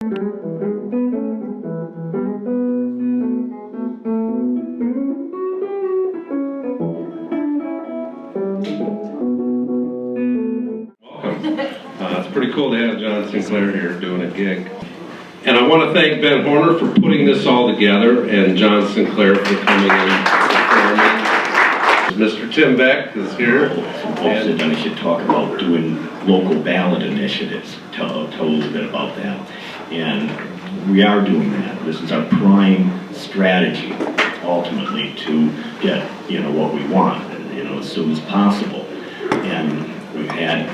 It's pretty cool to have John Sinclair here doing a gig. And I want to thank Ben Horner for putting this all together and John Sinclair for coming in and performing. Mr. Tim Beck is here. And then I should talk about doing local ballot initiatives. Tell a little bit about that. And we are doing that. This is our prime strategy, ultimately, to get what we want, as soon as possible. And we've had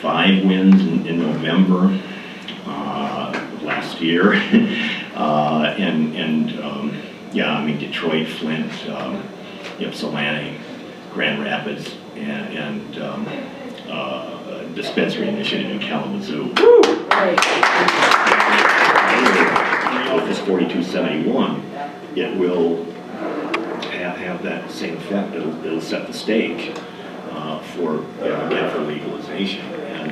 5 wins in November last year, Detroit, Flint, Ypsilanti, Grand Rapids, and dispensary initiative in Kalamazoo. With this 4271, it will have that same effect. It'll set the stage for legalization. And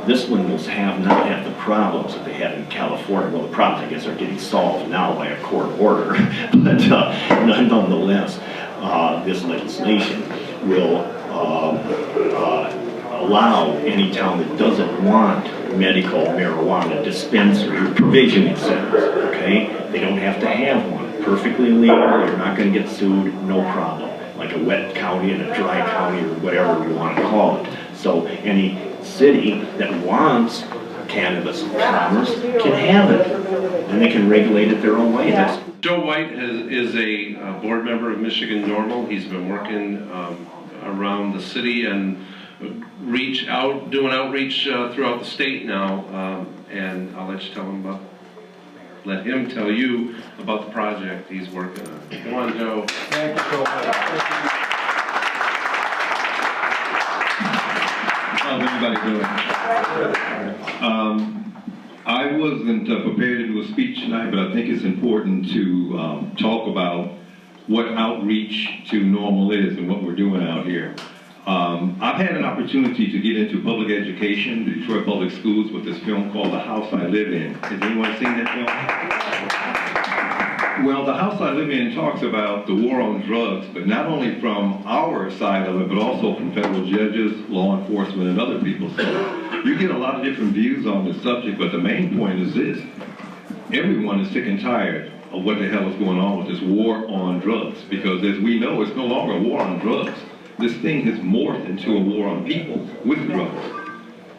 this one will not have the problems that they had in California. Well, the problems, I guess, are getting solved now by a court order. But nonetheless, this legislation will allow any town that doesn't want medical marijuana dispensary provisioning centers, okay? They don't have to have one. Perfectly legal, you're not going to get sued, no problem. Like a wet county and a dry county or whatever we want to call it. So any city that wants cannabis commerce can have it, and they can regulate it their own way. Joe White is a board member of Michigan NORML. He's been working around the city and doing outreach throughout the state now, and I'll let him tell you about the project he's working on. Come on, Joe. Thank you so much. How's everybody doing? I wasn't prepared to do a speech tonight, but I think it's important to talk about what outreach to NORML is and what we're doing out here. I've had an opportunity to get into public education, the Detroit Public Schools, with this film called The House I Live In. Has anyone seen that film? Well, The House I Live In talks about the war on drugs, but not only from our side of it, but also from federal judges, law enforcement, and other people. So you get a lot of different views on the subject, but the main point is this. Everyone is sick and tired of what the hell is going on with this war on drugs, because as we know, it's no longer a war on drugs. This thing has morphed into a war on people with drugs.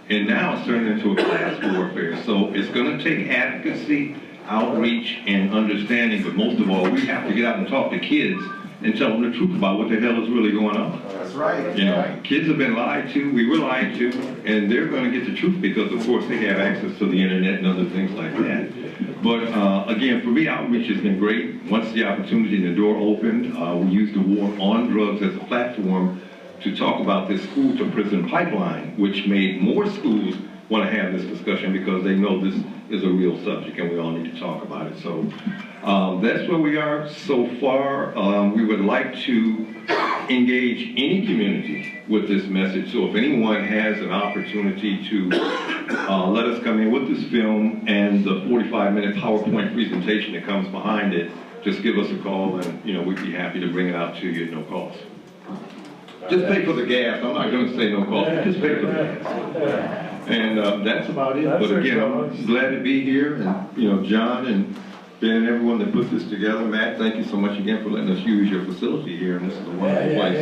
And now it's turning into a class warfare. So it's going to take advocacy, outreach, and understanding, but most of all, we have to get out and talk to kids and tell them the truth about what the hell is really going on. That's right. Kids have been lied to, we were lied to, and they're going to get the truth because, of course, they have access to the internet and other things like that. But again, for me, outreach has been great. Once the opportunity and the door opened, we used the war on drugs as a platform to talk about this school-to-prison pipeline, which made more schools want to have this discussion because they know this is a real subject and we all need to talk about it. So that's where we are so far. We would like to engage any community with this message. So if anyone has an opportunity to let us come in with this film and the 45-minute PowerPoint presentation that comes behind it, just give us a call and we'd be happy to bring it out to you at no cost. Just pay for the gas. I'm not going to say no cost. Just pay for the gas. And that's about it. But again, I'm glad to be here. And John and Ben and everyone that put this together. Matt, thank you so much again for letting us use your facility here. And this is a wonderful place.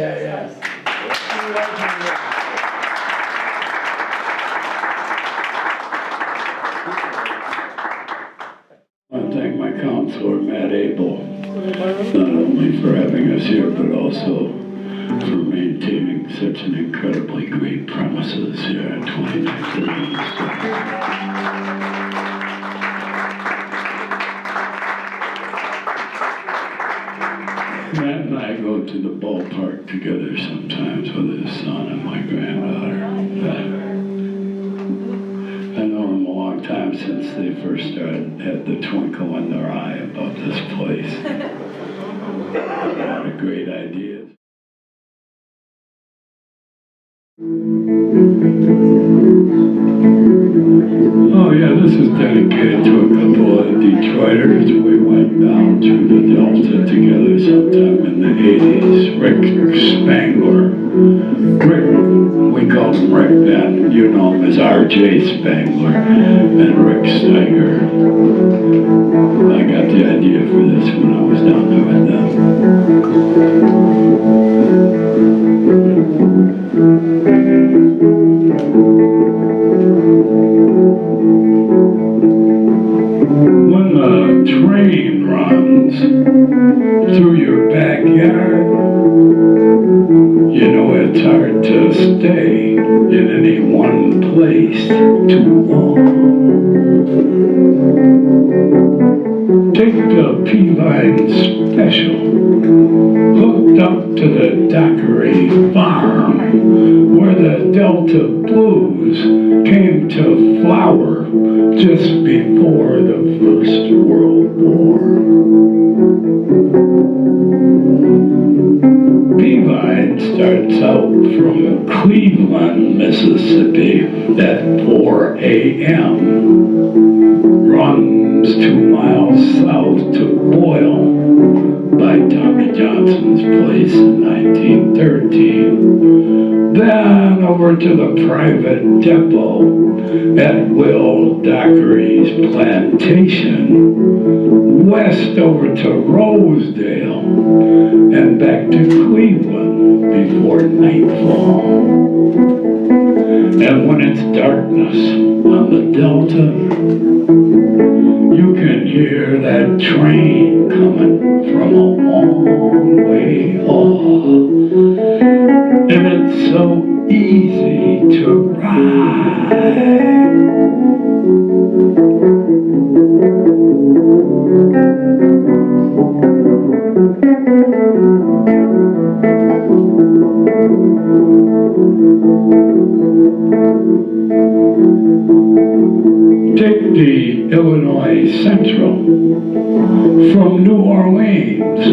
I want to thank my counselor, Matt Abel, not only for having us here, but also for maintaining such an incredibly great premises here at 2930. Matt and I go to the ballpark together sometimes with his son and my granddaughter. I know him a long time since they first had the twinkle in their eye about this place. A lot of great ideas. Oh yeah, this is dedicated to Rick Spangler. Rick, we called him Rick then. You know him as R.J. Spangler and Rick Steiger. I got the idea for this when I was down there with them. When the train runs through your backyard, you know it's hard to stay in any one place too long. Take the P.L.C. special, hooked up to the Dockery farm, where the Delta Blues came to flower just before the First World War. P.L.C. starts out from Cleveland, Mississippi at 4 a.m. Runs 2 miles south to Boyle by Tommy Johnson's place in 1913. Then over to the private depot at Will Dockery's plantation, west over to Rosedale, and back to Cleveland before nightfall. And when it's darkness on the Delta, you can hear that train coming from a long way off. And it's so easy to ride. Take the Illinois Central from New Orleans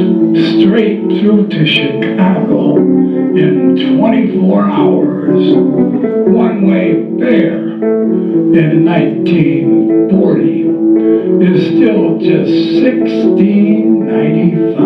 straight through to Chicago in 24 hours, one-way fare in 1940 is still just $16.95.